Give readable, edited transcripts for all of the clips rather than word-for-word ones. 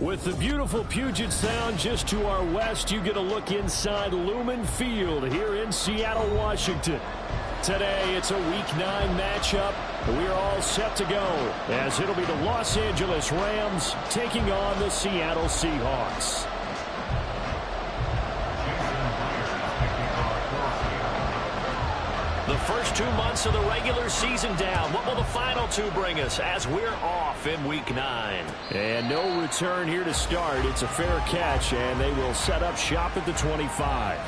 With the beautiful Puget Sound just to our west, you get a look inside Lumen Field here in Seattle, Washington. Today, it's a Week 9 matchup. We're all set to go as it'll be the Los Angeles Rams taking on the Seattle Seahawks. The first 2 months of the regular season down. What will the final 2 bring us as we're off in Week 9? And no return here to start. It's a fair catch, and they will set up shop at the 25.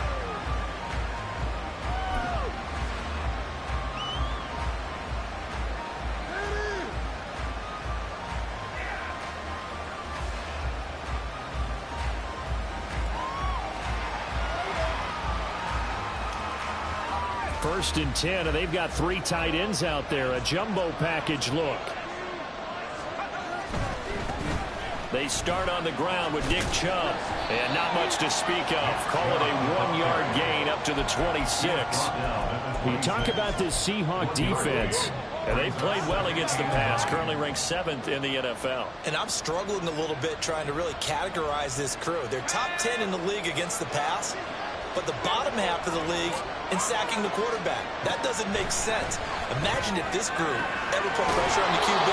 First and 10, and they've got 3 tight ends out there. A jumbo package look. They start on the ground with Nick Chubb. And not much to speak of. Call it a 1-yard gain up to the 26. You talk about this Seahawk defense. And they've played well against the pass. Currently ranked 7th in the NFL. And I'm struggling a little bit trying to really categorize this crew. They're top 10 in the league against the pass, but the bottom half of the league in sacking the quarterback. That doesn't make sense. Imagine if this group ever put pressure on the QB,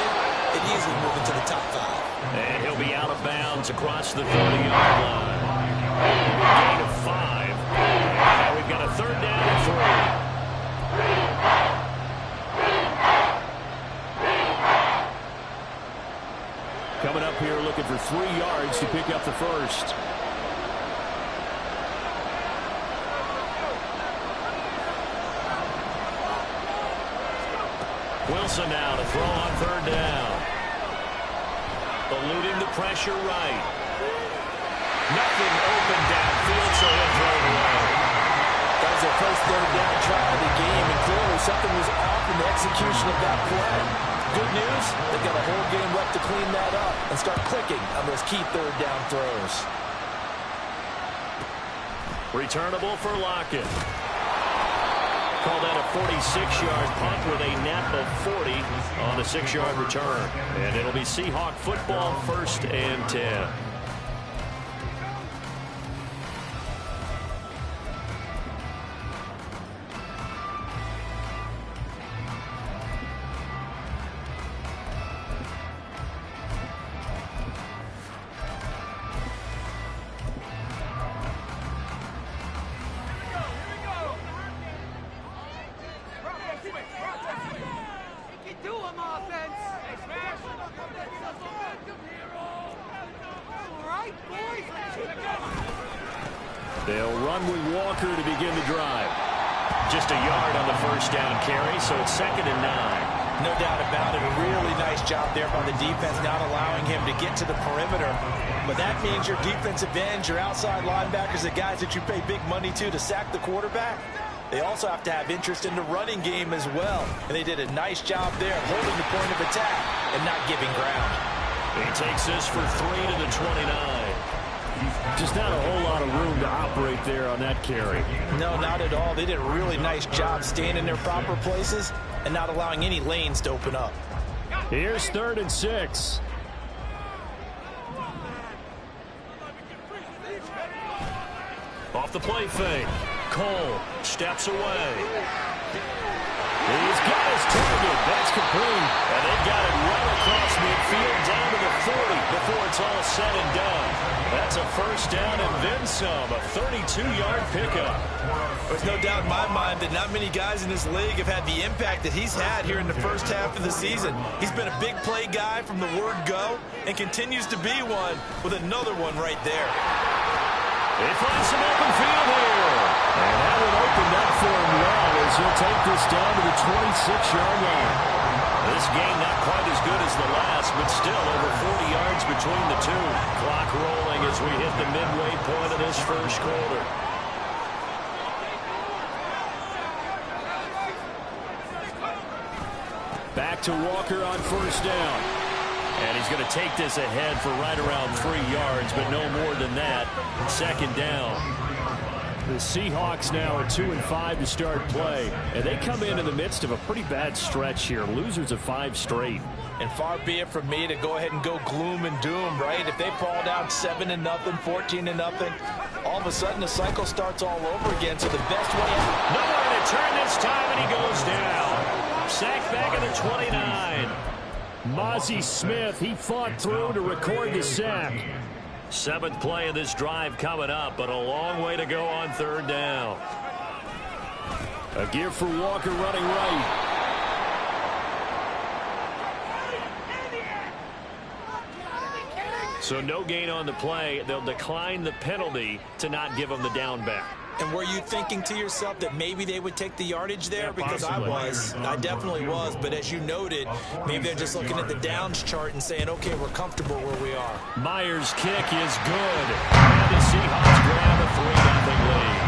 it'd easily move into the top 5. And he'll be out of bounds across the 30-yard line. Gain of 5. And we've got a 3rd down and 3. Coming up here looking for 3 yards to pick up the first. Wilson now to throw on 3rd down. Eluding the pressure right. Nothing open downfield, so he'll throw it away. That was their first 3rd down try of the game, and clearly something was off in the execution of that play. Good news, they've got a whole game left to clean that up and start clicking on those key 3rd down throws. Returnable for Lockett. Call that a 46-yard punt with a net of 40 on a 6-yard return. And it'll be Seahawk football, 1st and 10. They'll run with Walker to begin the drive. Just a yard on the 1st down carry, so it's 2nd and 9. No doubt about it. A really nice job there by the defense, not allowing him to get to the perimeter. But that means your defensive ends, your outside linebackers, the guys that you pay big money to sack the quarterback, they also have to have interest in the running game as well. And they did a nice job there holding the point of attack and not giving ground. He takes this for 3 to the 29. Just not a whole lot of room to operate there on that carry. No, not at all. They did a really nice job staying in their proper places and not allowing any lanes to open up. Here's 3rd and 6. Off the play fake. Cole steps away. He's got his target. That's complete. And they've got it well across midfield down to the 40 before it's all said and done. That's a 1st down and then some. A 32-yard pickup. There's no doubt in my mind that not many guys in this league have had the impact that he's had here in the first half of the season. He's been a big play guy from the word go and continues to be one with another one right there. They find some open field here. And that one opened up for him well as he'll take this down to the 26-yard line. This game not quite as good as the last, but still over 40 yards between the two. Clock rolling as we hit the midway point of this first quarter. Back to Walker on 1st down. And he's going to take this ahead for right around 3 yards, but no more than that. 2nd down. The Seahawks now are 2-5 to start play, and they come in the midst of a pretty bad stretch here. Losers of 5 straight. And far be it from me to go ahead and go gloom and doom, right? If they fall down 7-0, 14-0, all of a sudden the cycle starts all over again. So the best way out. Nowhere to turn this time, and he goes down. Sacked back at the 29. Mozzie Smith, he fought through to record the sack. 7th play of this drive coming up, but a long way to go on 3rd down. A give for Walker running right. So no gain on the play. They'll decline the penalty to not give him the down back. And were you thinking to yourself that maybe they would take the yardage there? Yeah, because possibly. I definitely was. But as you noted, maybe they're just looking at the downs chart and saying, okay, we're comfortable where we are. Myers' kick is good. And the Seahawks grab a 3-0 lead.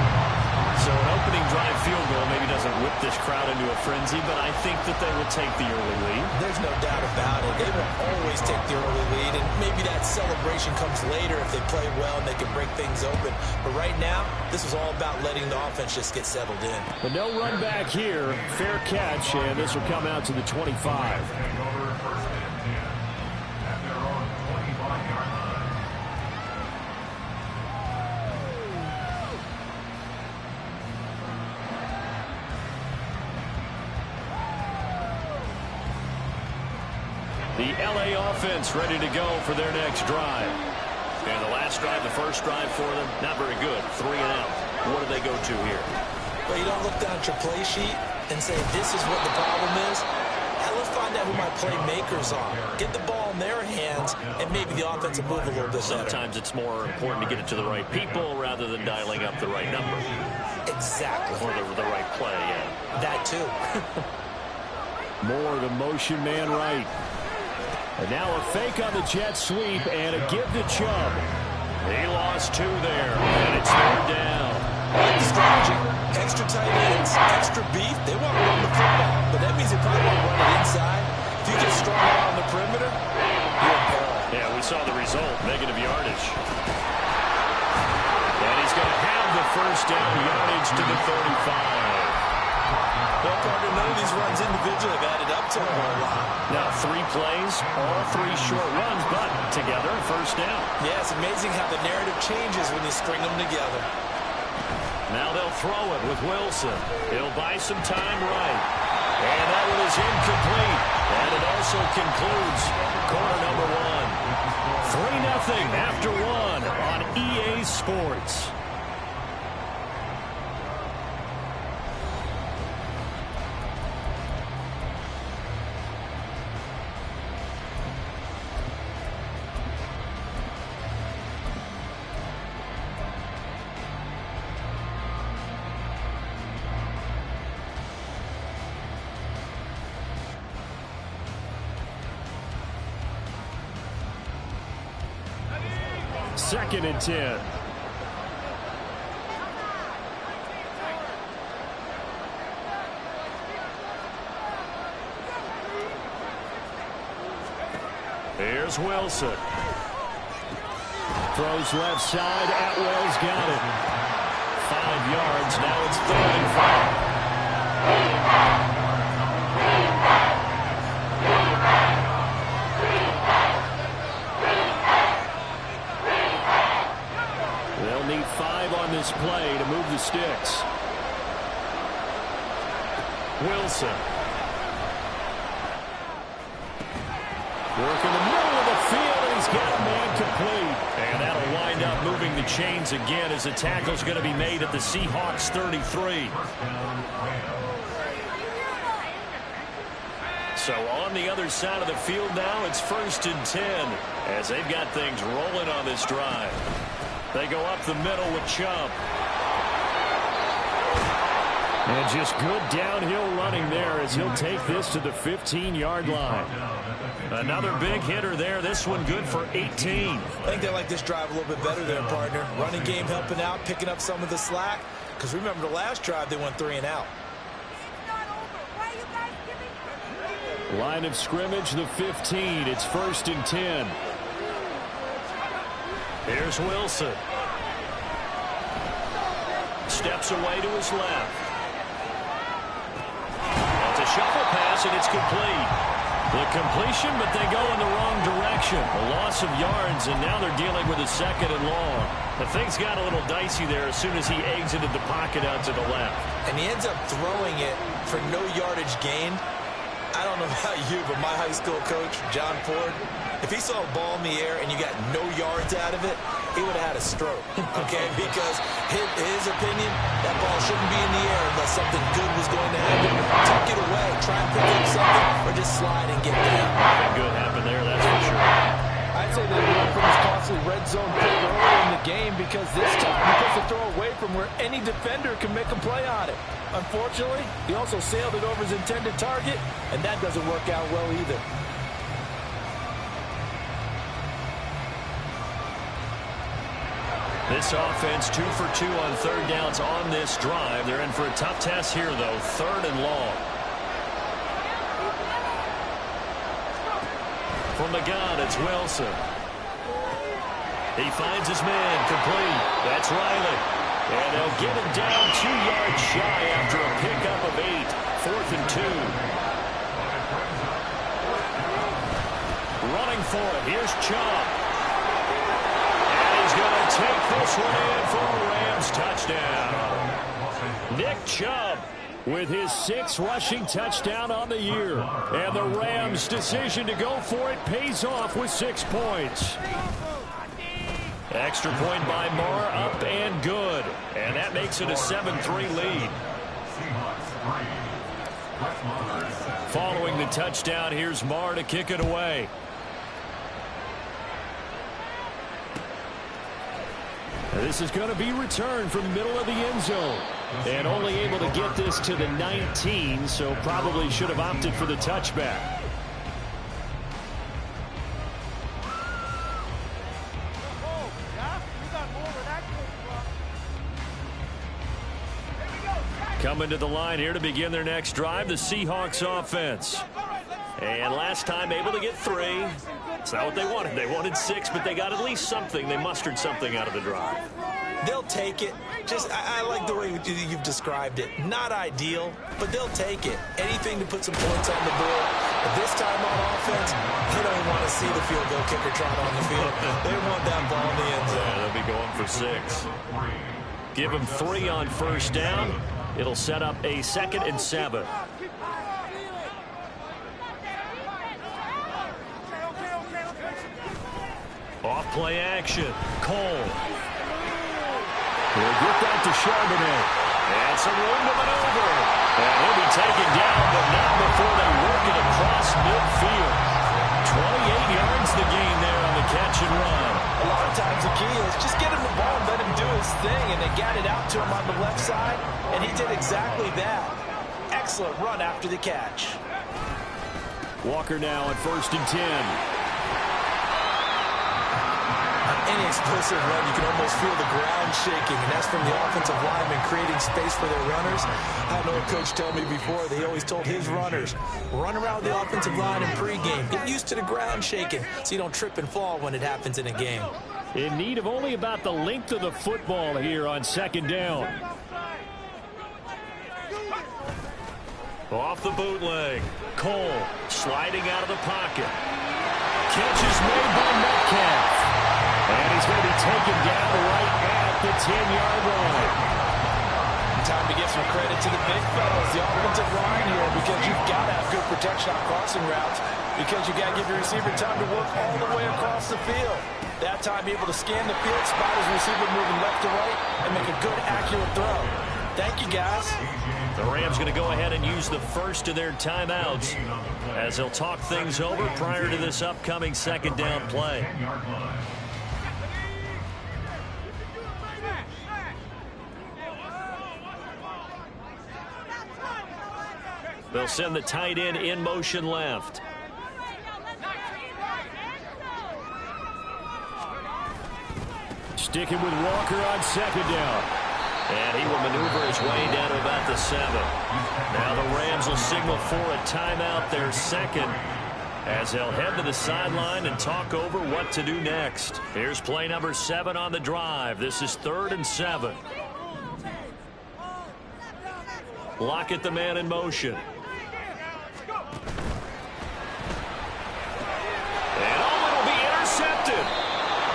So an opening drive field goal maybe doesn't whip this crowd into a frenzy, but I think that they will take the early lead. There's no doubt about it. They will always take the early lead, and maybe that celebration comes later if they play well and they can break things open. But right now, this is all about letting the offense just get settled in. But no run back here. Fair catch, and this will come out to the 25. The LA offense ready to go for their next drive. And the last drive, the first drive for them, not very good. 3 and out. What do they go to here? Well, you don't look down at your play sheet and say, this is what the problem is. Now let's find out who my playmakers are. Get the ball in their hands, and maybe the offense will move a little bit better. Sometimes it's more important to get it to the right people rather than dialing up the right number. Exactly. Or the right play, yeah. That too. More the motion man right. And now a fake on the jet sweep and a give to Chubb. He lost 2 there, and it's 3rd down. Strategy, extra tight ends, extra beef. They want to run the football, but that means they probably want to run it inside. If you get strong out on the perimeter, you're in peril. Yeah, we saw the result, negative yardage. And he's going to have the first down yardage to the 35. Well, partner, none of these runs individually have added up to a whole lot. Now 3 plays, all 3 short runs, but together, first down. Yeah, it's amazing how the narrative changes when you string them together. Now they'll throw it with Wilson. He'll buy some time right. And that one is incomplete. And it also concludes quarter number 1. 3-0 after 1 on EA Sports. Second and 10. Here's Wilson. Throws left side. Atwell's got it. 5 yards. Now it's 3rd and 5. They'll need 5 on this play to move the sticks. Wilson. Work in the middle of the field, and he's got a man complete. And that'll wind up moving the chains again as the tackle's going to be made at the Seahawks 33. So on the other side of the field now, it's 1st and 10 as they've got things rolling on this drive. They go up the middle with Chubb. And just good downhill running there as he'll take this to the 15-yard line. Another big hitter there. This one good for 18. I think they like this drive a little bit better there, partner. Running game helping out, picking up some of the slack. Because remember the last drive, they went 3 and out. Line of scrimmage, the 15. It's 1st and 10. Here's Wilson. steps away to his left. It's a shuffle pass, and it's complete. The completion, but they go in the wrong direction. A loss of yards, and now they're dealing with a second and long. The things got a little dicey there as soon as he exited the pocket out to the left. And he ends up throwing it for no yardage gain. I don't know about you, but my high school coach, John Ford, if he saw a ball in the air and you got no yards out of it, he would have had a stroke, okay? Because his opinion, that ball shouldn't be in the air unless something good was going to happen. Tuck it away, try and pick up something, or just slide and get down. Nothing good happened there, that's for sure. I'd say they went from his costly red zone pick early in the game because this time he puts the throw away from where any defender can make a play on it. Unfortunately, he also sailed it over his intended target, and that doesn't work out well either. This offense 2 for 2 on third downs on this drive. They're in for a tough test here, though. Third and long. From the gun, it's Wilson. He finds his man complete. That's Riley. And they'll get him down 2 yards shy after a pickup of 8. 4th and 2. Running for it. Here's Chubb. He's going to take this one in for a Rams touchdown. Nick Chubb with his 6th rushing touchdown on the year. And the Rams' decision to go for it pays off with 6 points. Extra point by Marr, up and good. And that makes it a 7-3 lead. Following the touchdown, here's Marr to kick it away. This is going to be returned from the middle of the end zone. And only able to get this to the 19, so probably should have opted for the touchback. Coming to the line here to begin their next drive, the Seahawks offense. And last time able to get 3. It's not what they wanted. They wanted 6, but they got at least something. They mustered something out of the drive. They'll take it. I like the way you've described it. Not ideal, but they'll take it. Anything to put some points on the board. But this time on offense, they don't even want to see the field goal kicker trot on the field. They want that ball in the end zone. Yeah, they'll be going for 6. Give them 3 on first down. It'll set up a 2nd and 7. Off play action. Cole. He'll get that to Charbonnet. And some room to maneuver. And he'll be taken down, but not before they work it across midfield. 28 yards the gain there on the catch and run. A lot of times the key is just get him the ball and let him do his thing, and they got it out to him on the left side, and he did exactly that. Excellent run after the catch. Walker now at 1st and 10. Any explosive run, you can almost feel the ground shaking, and that's from the offensive lineman creating space for their runners. I know a coach told me before, they always told his runners, run around the offensive line in pregame. Get used to the ground shaking so you don't trip and fall when it happens in a game. In need of only about the length of the football here on 2nd down. Off the bootleg. Cole sliding out of the pocket. Catch is made by Metcalf. And he's going to be taken down right at the 10-yard line. Time to give some credit to the big fellas, the offensive line here, because you've got to have good protection on crossing routes, because you've got to give your receiver time to work all the way across the field. That time, be able to scan the field, spot his receiver moving left to right, and make a good, accurate throw. Thank you, guys. The Rams going to go ahead and use the first of their timeouts as they'll talk things over prior to this upcoming 2nd down play. They'll send the tight end in motion left. Sticking with Walker on 2nd down. And he will maneuver his way down to about the 7. Now the Rams will signal for a timeout, their 2nd, as they'll head to the sideline and talk over what to do next. Here's play number 7 on the drive. This is 3rd and 7. Lockett the man in motion. And it'll be intercepted.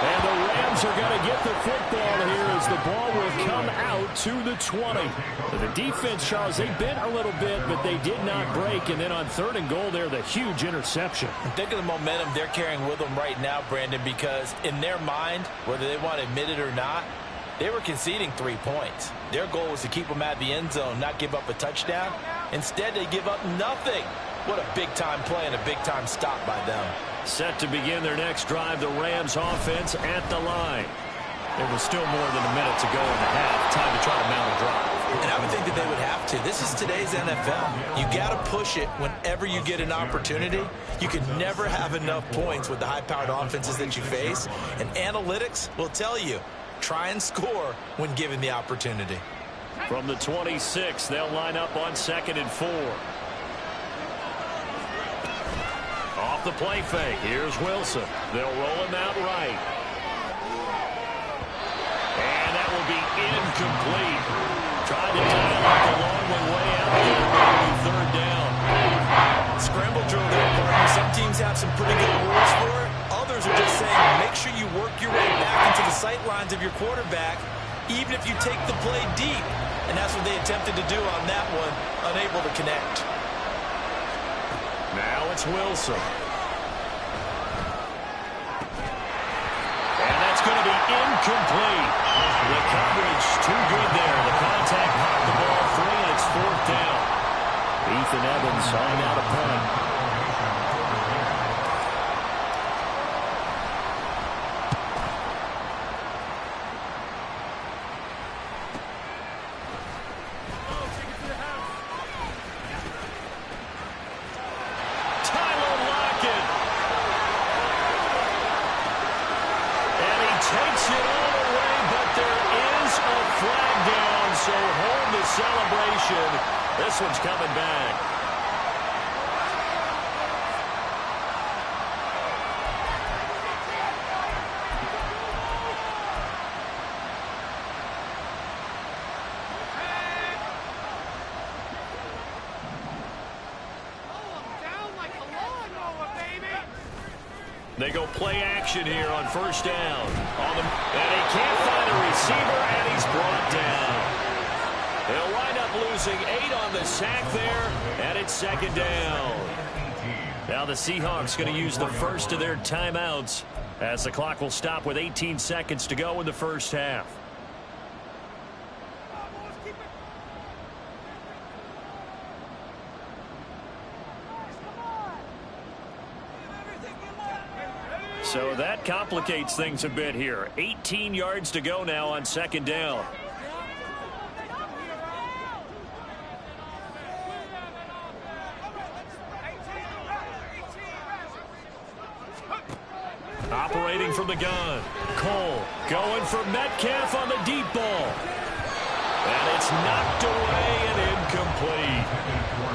And the Rams are going to get the football here as the ball will come out to the 20. The defense, Charles, they bent a little bit, but they did not break. And then on 3rd and goal there, the huge interception. Think of the momentum they're carrying with them right now, Brandon, because in their mind, whether they want to admit it or not, they were conceding 3 points. Their goal was to keep them out of the end zone, not give up a touchdown. Instead, they give up nothing. What a big-time play and a big-time stop by them. Set to begin their next drive, the Rams offense at the line. There was still more than a minute to go in the half. Time to try to mount a drive. And I would think that they would have to. This is today's NFL. You got to push it whenever you get an opportunity. You can never have enough points with the high-powered offenses that you face. And analytics will tell you, try and score when given the opportunity. From the 26, they'll line up on 2nd and 4. Off the play fake. Here's Wilson. They'll roll him out right. And that will be incomplete. Tried to dial up the long way out there. 3rd down. Scramble drill there, partner. Some teams have some pretty good rules for it. Others are just saying make sure you work your way back into the sight lines of your quarterback, even if you take the play deep. And that's what they attempted to do on that one, unable to connect. Now it's Wilson. And that's going to be incomplete. The coverage too good there. The contact knocked the ball free, and it's 4th down. Ethan Evans on out a punt. This one's coming back. They go play action here on 1st down. And he can't find a receiver, and he's brought down. They'll wind up losing 8 on the sack there, and it's 2nd down. Now the Seahawks going to use the first of their timeouts as the clock will stop with 18 seconds to go in the 1st half. So that complicates things a bit here. 18 yards to go now on 2nd down. Operating from the gun. Cole going for Metcalf on the deep ball. And it's knocked away and incomplete.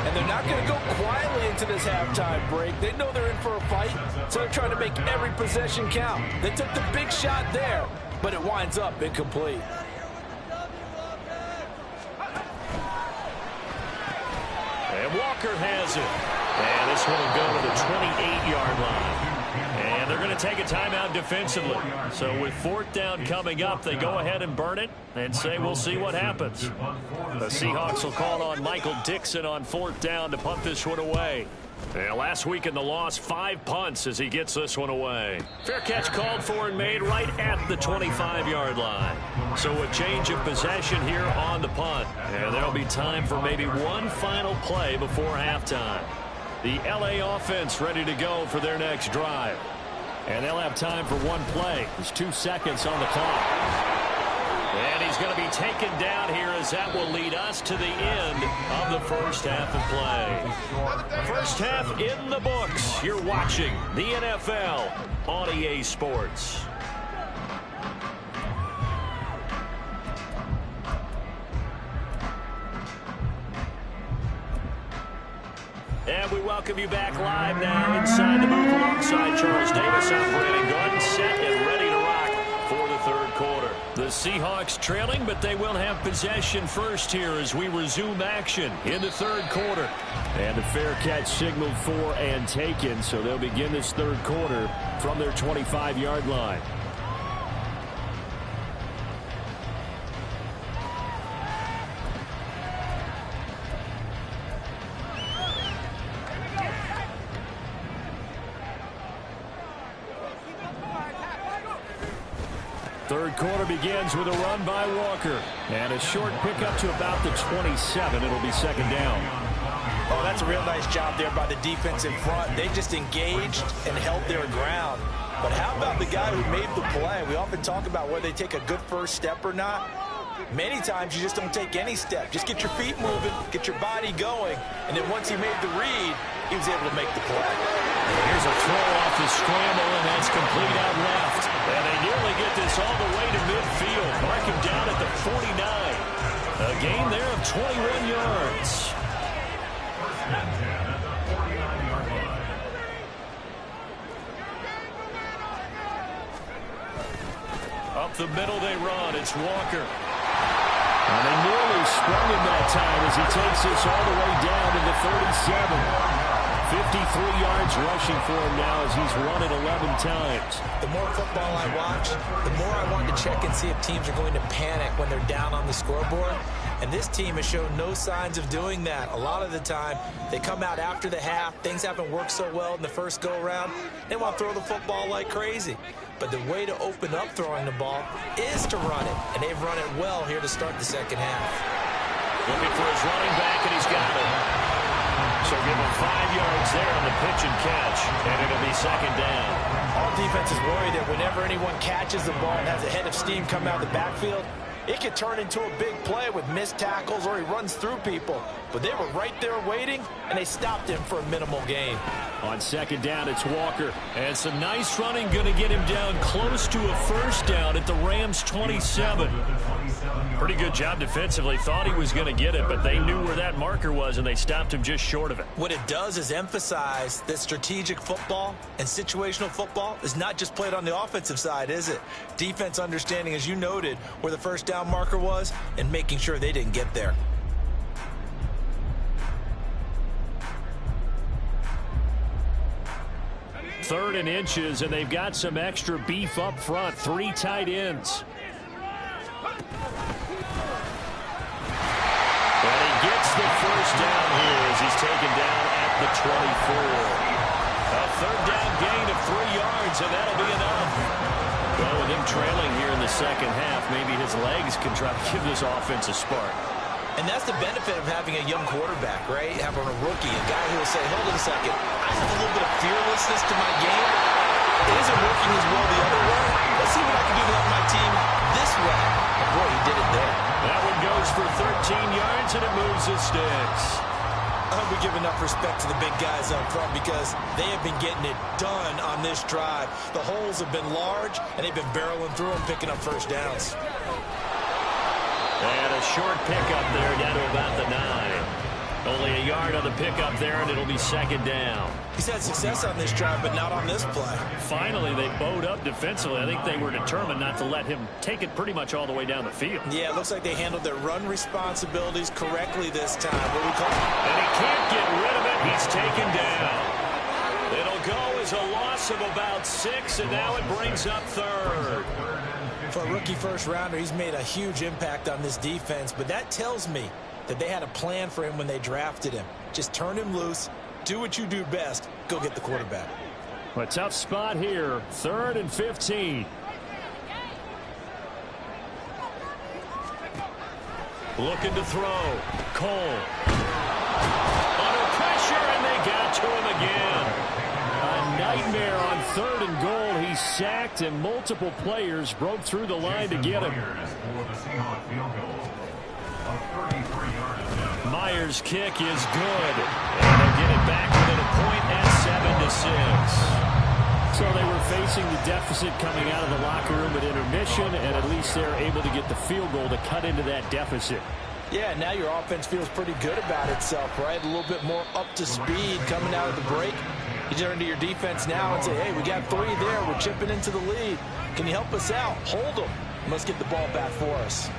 And they're not going to go quietly into this halftime break. They know they're in for a fight, so they're trying to make every possession count. They took the big shot there, but it winds up incomplete. And Walker has it. And this one will go to the 28-yard line. And they're going to take a timeout defensively. So with 4th down coming up, they go ahead and burn it and say we'll see what happens. The Seahawks will call on Michael Dixon on 4th down to punt this one away. And last week in the loss, 5 punts as he gets this one away. Fair catch called for and made right at the 25-yard line. So a change of possession here on the punt. And there'll be time for maybe one final play before halftime. The LA offense ready to go for their next drive. And they'll have time for one play. There's 2 seconds on the clock. And he's going to be taken down here as that will lead us to the end of the 1st half of play. 1st half in the books. You're watching the NFL on EA Sports. And we welcome you back live now inside the booth alongside Charles Davis. I'm Brandon Gordon, set and ready to rock for the 3rd quarter. The Seahawks trailing, but they will have possession first here as we resume action in the third quarter. And a fair catch signaled for and taken, so they'll begin this third quarter from their 25-yard line. Third quarter begins with a run by Walker. And a short pickup to about the 27. It'll be second down. Oh, that's a real nice job there by the defense in front. They just engaged and held their ground. But how about the guy who made the play? We often talk about whether they take a good first step or not. Many times you just don't take any step. Just get your feet moving, get your body going, and then once he made the read, he was able to make the play. Here's a throw off the scramble, and that's complete out left. And they nearly get this all the way to midfield. Mark him down at the 49. A gain there of 21 yards. Up the middle they run. It's Walker. And they nearly sprung him that time as he takes this all the way down to the 37. 53 yards rushing for him now as he's run it 11 times. The more football I watch, the more I want to check and see if teams are going to panic when they're down on the scoreboard. And this team has shown no signs of doing that. A lot of the time, they come out after the half. Things haven't worked so well in the first go-around. They want to throw the football like crazy. But the way to open up throwing the ball is to run it. And they've run it well here to start the second half. Looking for his running back, and he's got it. So give him 5 yards there on the pitch and catch, and it'll be second down. All defenses worry that whenever anyone catches the ball and has a head of steam coming out of the backfield, it could turn into a big play with missed tackles or he runs through people. But they were right there waiting, and they stopped him for a minimal gain. On second down, it's Walker. And some nice running going to get him down close to a first down at the Rams' 27. Pretty good job defensively. Thought he was going to get it, but they knew where that marker was, and they stopped him just short of it. What it does is emphasize that strategic football and situational football is not just played on the offensive side, is it? Defense understanding, as you noted, where the first down marker was and making sure they didn't get there. Third and inches, and they've got some extra beef up front. 3 tight ends. And he gets the first down here as he's taken down at the 24. A third down gain of 3 yards, and that'll be enough. Well, with him trailing here in the second half, maybe his legs can try to give this offense a spark. And that's the benefit of having a young quarterback, right? Having a rookie, a guy who will say, hold on a second, I have a little bit of fearlessness to my game. It isn't working as well the other way. Let's see what I can do to help my team this way. And boy, he did it there. That one goes for 13 yards, and it moves the sticks. I hope we give enough respect to the big guys up front because they have been getting it done on this drive. The holes have been large, and they've been barreling through them, picking up first downs. And a short pickup there down to about the 9. Only a yard on the pickup there, and it'll be second down. He's had success on this drive, but not on this play. Finally, they bowed up defensively. I think they were determined not to let him take it pretty much all the way down the field. Yeah, it looks like they handled their run responsibilities correctly this time. What do we call it? And he can't get rid of it. He's taken down. It'll go as a loss of about 6, and now it brings up third. For a rookie first-rounder, he's made a huge impact on this defense, but that tells me that they had a plan for him when they drafted him. Just turn him loose, do what you do best, go get the quarterback. A tough spot here, 3rd and 15. Looking to throw. Cole. Under pressure, and they got to him again. A nightmare on 3rd and goal. He's sacked, and multiple players broke through the line to get him. Myers' kick is good. And they'll get it back within a point at 7-6. So they were facing the deficit coming out of the locker room at intermission, and at least they're able to get the field goal to cut into that deficit. Yeah, now your offense feels pretty good about itself, right? A little bit more up to speed coming out of the break. You turn to your defense now and say, hey, we got 3 there. We're chipping into the lead. Can you help us out? Hold them. Let's get the ball back for us.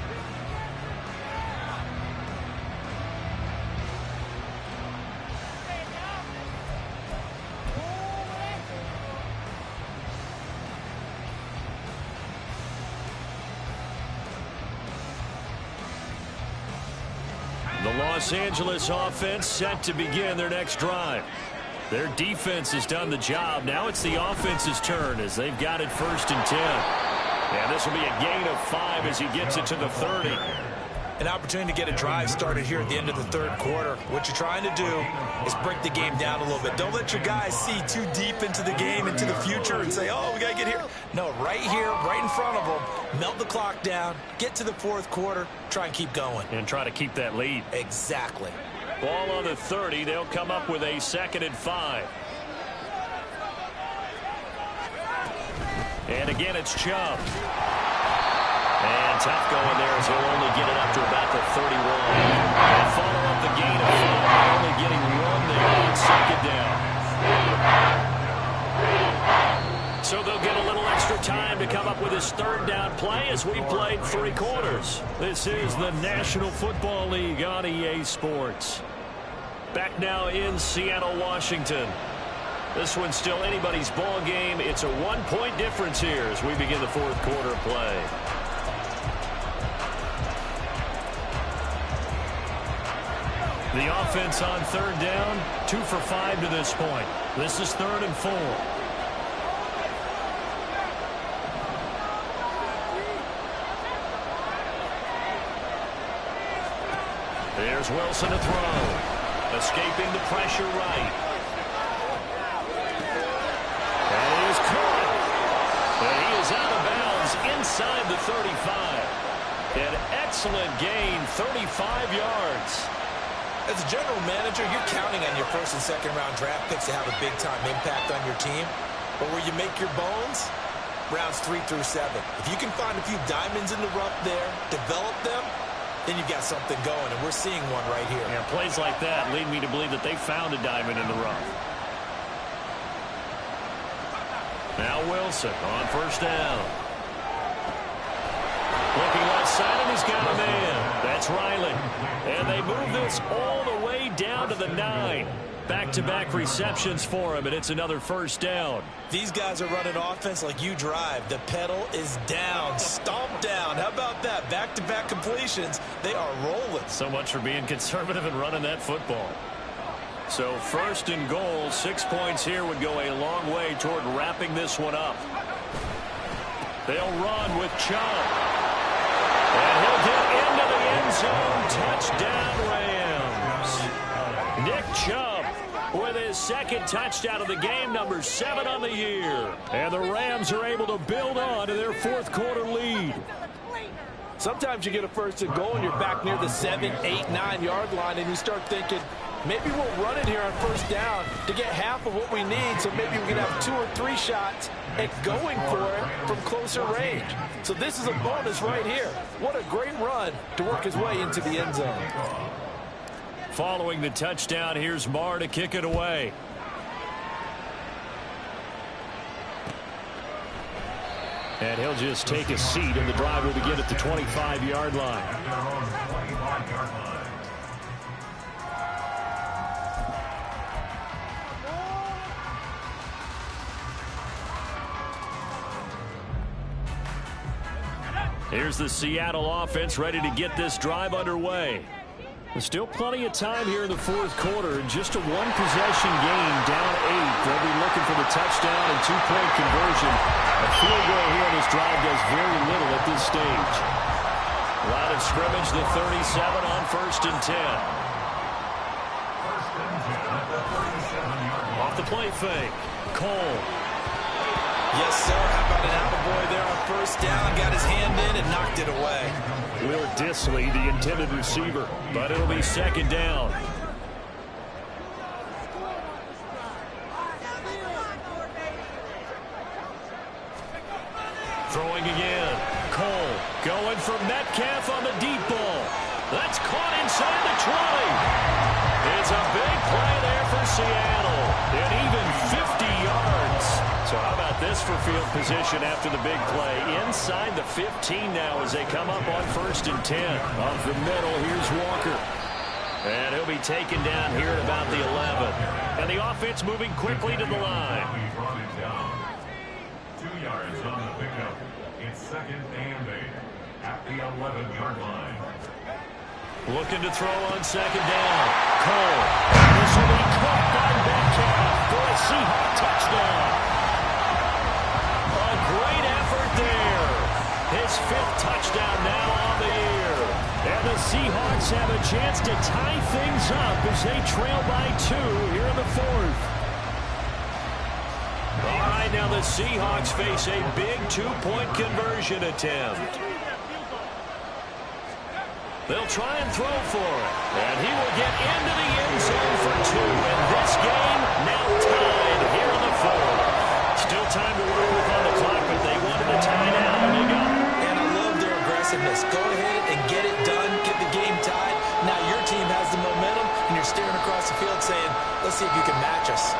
The Los Angeles offense set to begin their next drive. Their defense has done the job. Now it's the offense's turn as they've got it 1st and 10. And this will be a gain of 5 as he gets it to the 30. An opportunity to get a drive started here at the end of the 3rd quarter. What you're trying to do is break the game down a little bit. Don't let your guys see too deep into the game, into the future, and say, oh, we got to get here. No, right here, right in front of them, melt the clock down, get to the 4th quarter, try and keep going. And try to keep that lead. Exactly. Ball on the 30. They'll come up with a 2nd and 5. And again, it's Chubb. And tough going there as he'll only get it up to about the 31. And follow up the gain of 5, only getting 1 there on 2nd down. So they'll get a little extra time to come up with his 3rd down play as we played 3 quarters. This is the National Football League on EA Sports. Back now in Seattle, Washington. This one's still anybody's ball game. It's a 1-point difference here as we begin the 4th quarter of play. The offense on 3rd down, 2 for 5 to this point. This is 3rd and 4. There's Wilson to throw. Escaping the pressure right. And he is caught. And he is out of bounds inside the 35. An excellent gain, 35 yards. As a general manager, you're counting on your 1st and 2nd round draft picks to have a big-time impact on your team. But where you make your bones, rounds 3 through 7. If you can find a few diamonds in the rough there, develop them, then you've got something going, and we're seeing one right here. Yeah, plays like that lead me to believe that they found a diamond in the rough. Now Wilson on 1st down. Looking left side, and he's got a man. That's Riley. And they move this all the way down to the 9. Back-to-back receptions for him, and it's another 1st down. These guys are running offense like you drive. The pedal is down, stomp down. How about that? Back-to-back completions. They are rolling. So much for being conservative and running that football. So 1st and goal, 6 points here would go a long way toward wrapping this one up. They'll run with Chubb. And he'll get into the end zone. Touchdown, Rams. Nick Chubb with his 2nd touchdown of the game, number 7 on the year. And the Rams are able to build on to their 4th quarter lead. Sometimes you get a 1st and goal and you're back near the 7, 8, 9 yard line and you start thinking, maybe we'll run it here on 1st down to get half of what we need, so maybe we can have 2 or 3 shots at going for it from closer range. So this is a bonus right here. What a great run to work his way into the end zone. Following the touchdown, here's Marr to kick it away. And he'll just take a seat, and the drive will begin at the 25-yard line. Here's the Seattle offense ready to get this drive underway. There's still plenty of time here in the 4th quarter, and just a 1-possession game, down 8. They'll be looking for the touchdown and 2-point conversion. A field goal here on this drive does very little at this stage. Line of scrimmage, the 37 on 1st and 10. Off the play fake, Cole. Yes, sir. How about an attaboy there on 1st down? Got his hand in and knocked it away. Will Disley, the intended receiver, but it'll be 2nd down. Throwing again. Cole going for Metcalf on the deep ball. That's caught inside the 20. It's a big play there for Seattle. And even 50 yards. So how about this for field position after the big play? Inside the 15 now as they come up on 1st and 10. Off the middle, here's Walker. And he'll be taken down here at about the 11. And the offense moving quickly to the line. 2 yards on the pickup. It's 2nd and 8 at the 11-yard line. Looking to throw on 2nd down. Cole. This will be caught by Metcalf for a Seahawk touchdown. A great effort there. His 5th touchdown now on the year. And the Seahawks have a chance to tie things up as they trail by 2 here in the 4th. All right, now the Seahawks face a big 2-point conversion attempt. They'll try and throw for it. And he will get into the end zone for 2. And this game now tied here in the 4th. Still time to work with on the clock, but they wanted to tie now, and they got it. And I love their aggressiveness. Go ahead and get it done. Get the game tied. Now your team has the momentum, and you're staring across the field saying, let's see if you can match us.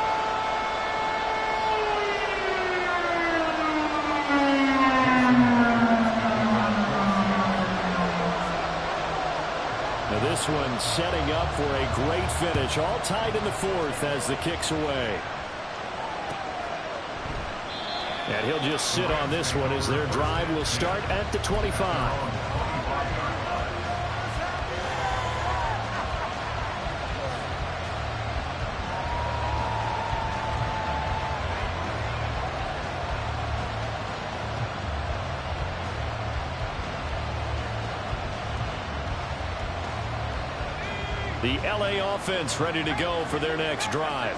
Now this one setting up for a great finish. All tied in the 4th as the kick's away. And he'll just sit on this one as their drive will start at the 25. The LA offense ready to go for their next drive.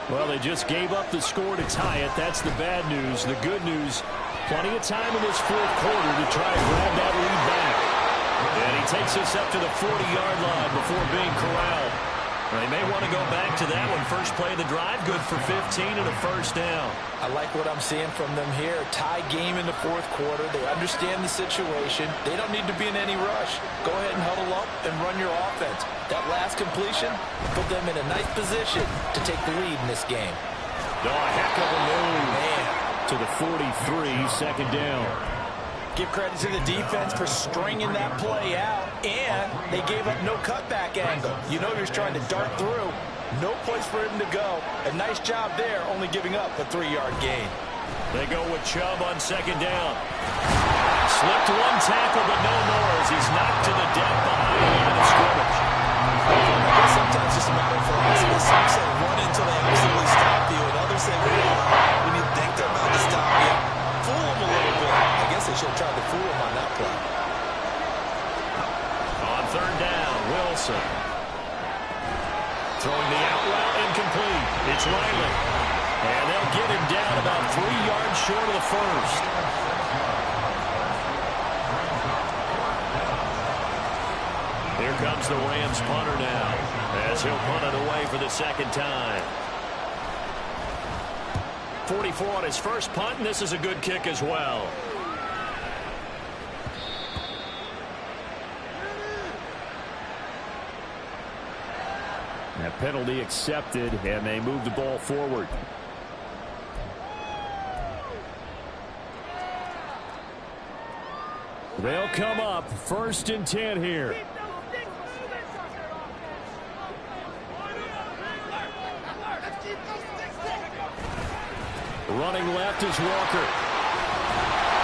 Well, they just gave up the score to tie it. That's the bad news. The good news, plenty of time in this 4th quarter to try and grab that lead back. And he takes us up to the 40-yard line before being corralled. They may want to go back to that one. First play of the drive, good for 15 and a 1st down. I like what I'm seeing from them here. Tie game in the 4th quarter. They understand the situation. They don't need to be in any rush. Go ahead and huddle up and run your offense. That last completion put them in a nice position to take the lead in this game. Oh, a heck of a move. Man. To the 43, 2nd down. Give credit to the defense for stringing that play out, and they gave up no cutback angle. You know you're trying to dart through. No place for him to go. A nice job there, only giving up a 3-yard gain. They go with Chubb on 2nd down. Slipped one tackle, but no more as he's knocked to the deck behind the line of scrimmage. I guess sometimes it's just a matter of philosophy. Some say run until they absolutely stop you, and others say, when you think they're about to stop you, fool them a little bit. I guess they should have tried to fool them on that play. On 3rd down, Wilson. Throwing the out route incomplete. It's Riley. And they'll get him down about 3 yards short of the 1st. Here comes the Rams punter now as he'll punt it away for the 2nd time. 44 on his first punt, and this is a good kick as well. That penalty accepted, and they move the ball forward. They'll come up 1st and 10 here. Running left is Walker.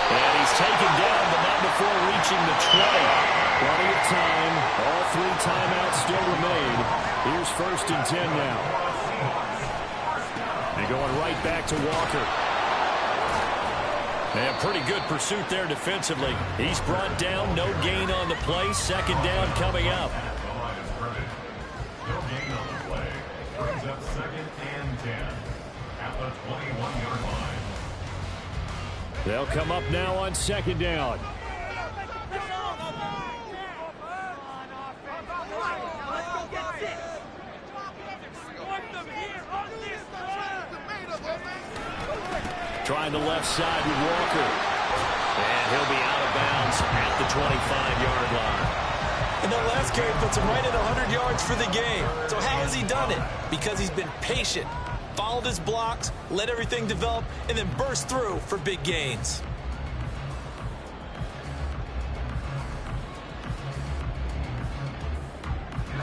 And he's taken down, but not before reaching the 20. Plenty of time. All 3 timeouts still remain. Here's 1st and 10 now. And going right back to Walker. And pretty good pursuit there defensively. He's brought down, no gain on the play. 2nd down coming up. No gain on the play. Brings up 2nd and 10 at the 21-yard line. They'll come up now on 2nd down. Trying the left side with Walker. And he'll be out of bounds at the 25-yard line. And that last carry puts him right at 100 yards for the game. So how has he done it? Because he's been patient, followed his blocks, let everything develop, and then burst through for big gains.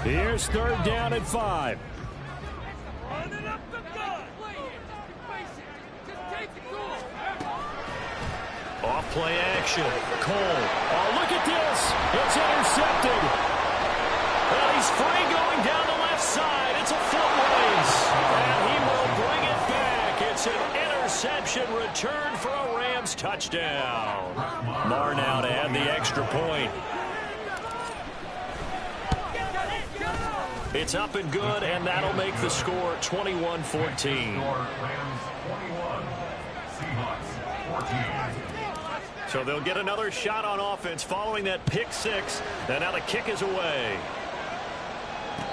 Here's third down and 5. Off play action. Cole. Oh, look at this. It's intercepted. Well, he's free going down the left side. It's a foot race. And he will bring it back. It's an interception return for a Rams touchdown. Marr now to add the extra point. It's up and good, and that'll make the score 21-14. Rams 21, Seahawks 14. So they'll get another shot on offense following that pick six. And now the kick is away.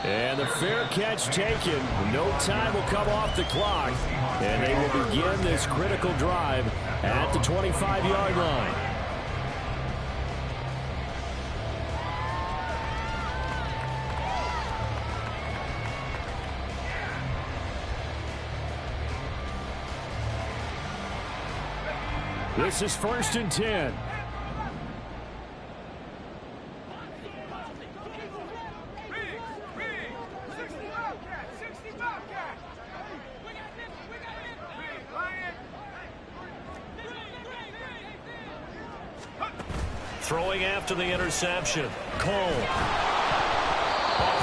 And the fair catch taken. No time will come off the clock. And they will begin this critical drive at the 25-yard line. This is 1st and 10. Throwing after the interception. Cole. A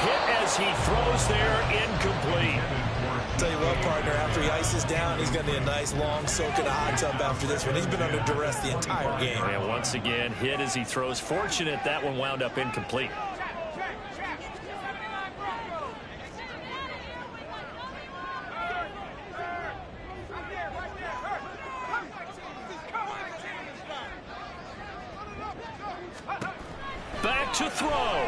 hit as he throws there, incomplete. Tell you what, partner, after he ices down, he's going to need a nice long soak in a hot tub after this one. He's been under duress the entire game. And once again, hit as he throws. Fortunate that one wound up incomplete. Back to throw.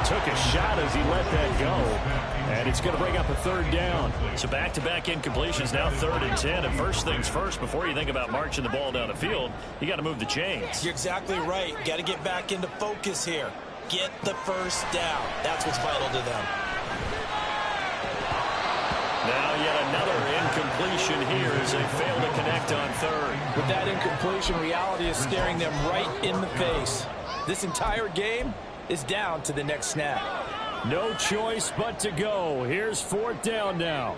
Took a shot as he let that go. And it's going to bring up a third down. So back-to-back incompletions, now 3rd and 10. And first things first, before you think about marching the ball down the field, you got to move the chains. You're exactly right. Got to get back into focus here. Get the first down. That's what's vital to them. Now yet another incompletion here as they fail to connect on 3rd. With that incompletion, reality is staring them right in the face. This entire game is down to the next snap. No choice but to go. Here's 4th down now.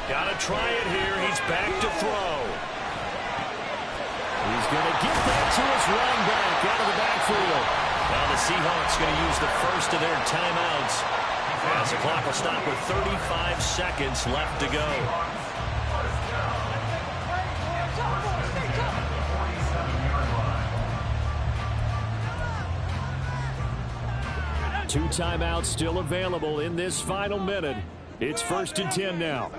Got to try it here. He's back to throw. He's going to get that to his running back out of the backfield. Now the Seahawks going to use the first of their timeouts as the clock will stop with 35 seconds left to go. Two timeouts still available in this final minute. It's 1st and 10 now.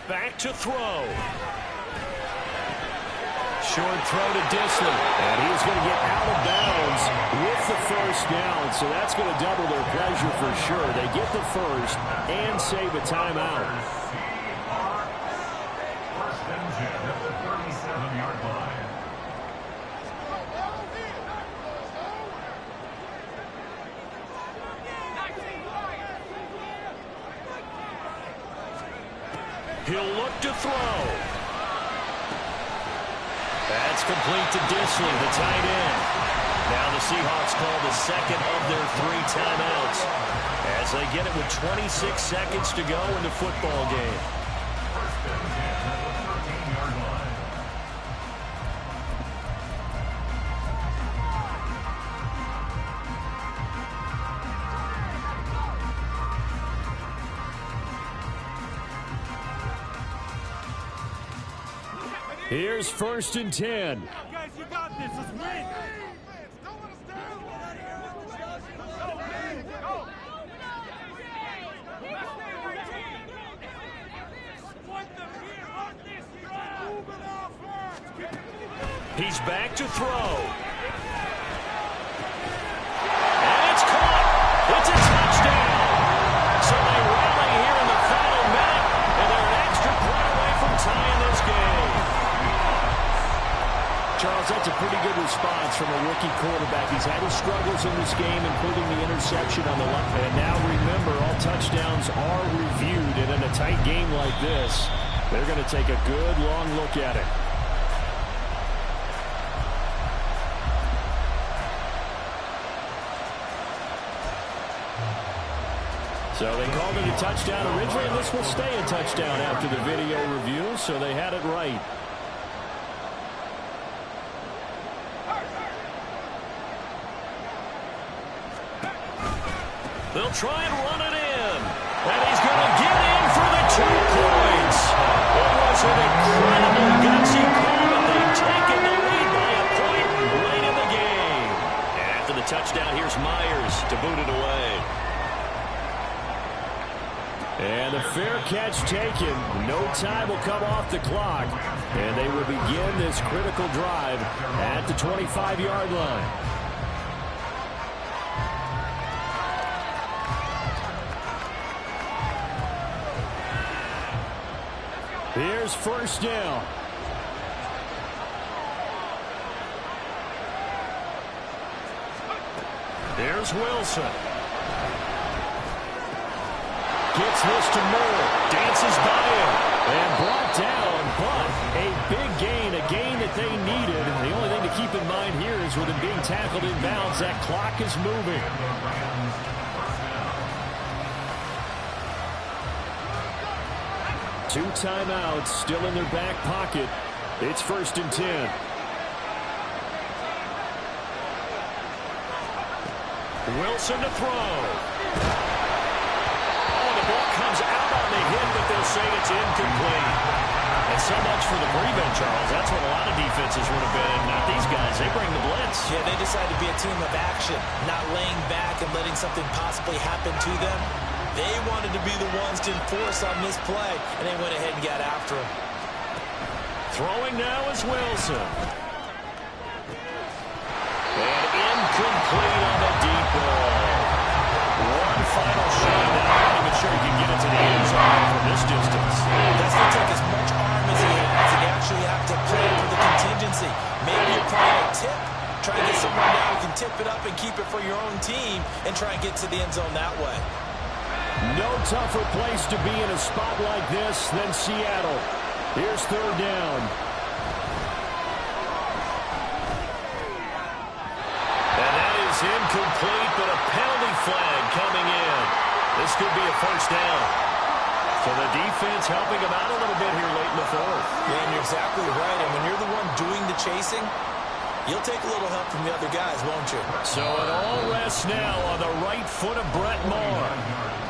Back to throw. Short throw to Disley. And he's going to get out of bounds with the first down. So that's going to double their pleasure for sure. They get the first and save a timeout. 1st and 10 at the 37-yard line. He'll look to throw. That's complete to Disley, the tight end. Now the Seahawks call the second of their 3 timeouts as they get it with 26 seconds to go in the football game. 1st and 10 at the 13-yard line. Here's 1st and 10. Guys, you got this. Let's win. He's back to throw. And it's caught. It's a touchdown. So they rally here in the final minute, and they're an extra point away from tying this game. Charles, that's a pretty good response from a rookie quarterback. He's had his struggles in this game, including the interception on the left. And now remember, all touchdowns are reviewed. And in a tight game like this, they're going to take a good long look at it. So they called it a touchdown originally, and this will stay a touchdown after the video review, so they had it right. They'll try and run it in. And he's going to get in for the 2 points. It was an incredible gutsy call, but they've taken the lead by a point late in the game. And after the touchdown, here's Myers to boot it away. And a fair catch taken. No time will come off the clock. And they will begin this critical drive at the 25-yard line. Here's first down. Here's Wilson. Gets this to Moore. Dances by him. And brought down, but a big gain, a gain that they needed. The only thing to keep in mind here is with him being tackled in bounds, that clock is moving. Two timeouts still in their back pocket. It's 1st and 10. Wilson to throw. Oh, the ball comes out on the hit, but they'll say it's incomplete. And so much for the prevent, Charles. That's what a lot of defenses would have been. Not these guys. They bring the blitz. Yeah, they decide to be a team of action, not laying back and letting something possibly happen to them. They wanted to be the ones to enforce on this play, and they went ahead and got after him. Throwing now is Wilson. And incomplete on the deep ball. One final shot. Now I'm not even sure he can get it to the end zone from this distance. That's going to take as much arm as he has. You actually have to plan for the contingency. Maybe you're playing a tip. Try to get someone down who can tip it up and keep it for your own team and try and get to the end zone that way. No tougher place to be in a spot like this than Seattle. Here's 3rd down. And that is incomplete, but a penalty flag coming in. This could be a 1st down. So the defense helping him out a little bit here late in the 4th. Yeah, and you're exactly right. And when you're the one doing the chasing, you'll take a little help from the other guys, won't you? So it all rests now on the right foot of Brett Moore.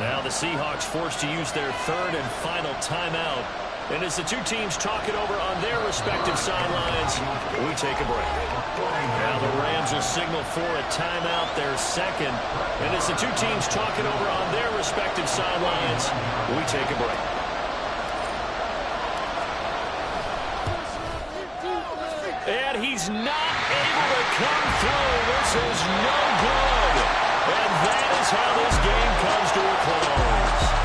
Now the Seahawks forced to use their 3rd and final timeout. And as the two teams talk it over on their respective sidelines, we take a break. Now the Rams will signal for a timeout, their 2nd. And as the two teams talk it over on their respective sidelines, we take a break. And he's not able to come through. This is no good. And that is how this game comes to a close.